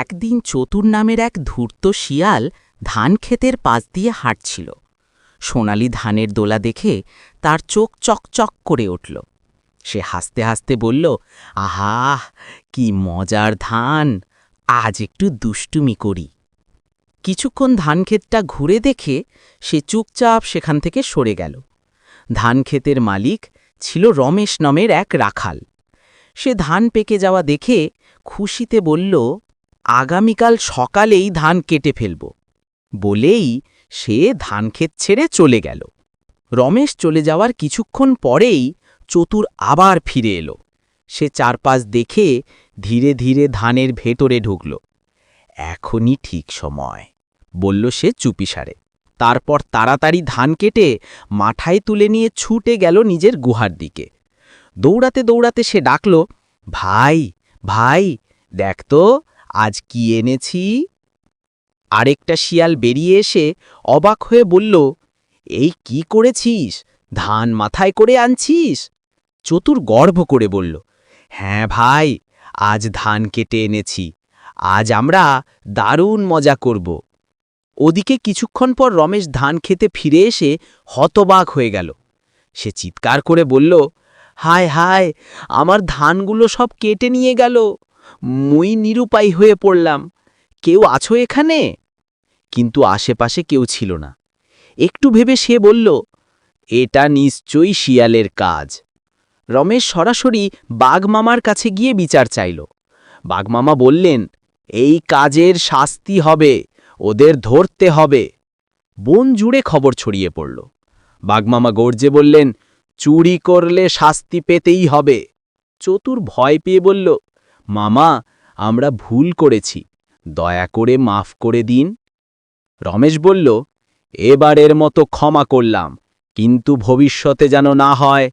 একদিন চতুর নামের এক ধূর্ত শিয়াল ধান ক্ষেতের পাশ দিয়ে হাঁটছিল। সোনালি ধানের দোলা দেখে তার চোখ চকচক করে উঠল। সে হাসতে হাসতে বলল, আহা, কি মজার ধান! আজ একটু দুষ্টুমি করি। কিছুক্ষণ ধানক্ষেতটা ঘুরে দেখে সে চুপচাপ সেখান থেকে সরে গেল। ধানক্ষেতের মালিক ছিল রমেশ নামের এক রাখাল। সে ধান পেকে যাওয়া দেখে খুশিতে বলল, আগামীকাল সকালেই ধান কেটে ফেলব। বলেই সে ধানক্ষেত ছেড়ে চলে গেল। রমেশ চলে যাওয়ার কিছুক্ষণ পরেই চতুর আবার ফিরে এলো। সে চারপাশ দেখে ধীরে ধীরে ধানের ভেতরে ঢুকল। এখনই ঠিক সময়, বলল সে চুপিসারে। তারপর তাড়াতাড়ি ধান কেটে মাথায় তুলে নিয়ে ছুটে গেল নিজের গুহার দিকে। দৌড়াতে দৌড়াতে সে ডাকল, ভাই ভাই, দেখ তো আজ কি এনেছি। আরেকটা শিয়াল বেরিয়ে এসে অবাক হয়ে বলল, এই কি করেছিস? ধান মাথায় করে আনছিস? চতুর গর্ব করে বলল, হ্যাঁ ভাই, আজ ধান কেটে এনেছি। আজ আমরা দারুণ মজা করব। ওদিকে কিছুক্ষণ পর রমেশ ধান খেতে ফিরে এসে হতবাক হয়ে গেল। সে চিৎকার করে বলল, হায় হায়, আমার ধানগুলো সব কেটে নিয়ে গেল। মুই নিরুপায় হয়ে পড়লাম। কেউ আছো এখানে? কিন্তু আশেপাশে কেউ ছিল না। একটু ভেবে সে বলল, এটা নিশ্চয়ই শিয়ালের কাজ। রমেশ সরাসরি বাঘমামার কাছে গিয়ে বিচার চাইল। বাঘমামা বললেন, এই কাজের শাস্তি হবে, ওদের ধরতে হবে। বন জুড়ে খবর ছড়িয়ে পড়ল। বাঘমামা গর্জে বললেন, চুরি করলে শাস্তি পেতেই হবে। চতুর ভয় পেয়ে বলল, মামা, আমরা ভুল করেছি, দয়া করে মাফ করে দিন। রমেশ বলল, এবারের মতো ক্ষমা করলাম, কিন্তু ভবিষ্যতে যেন না হয়।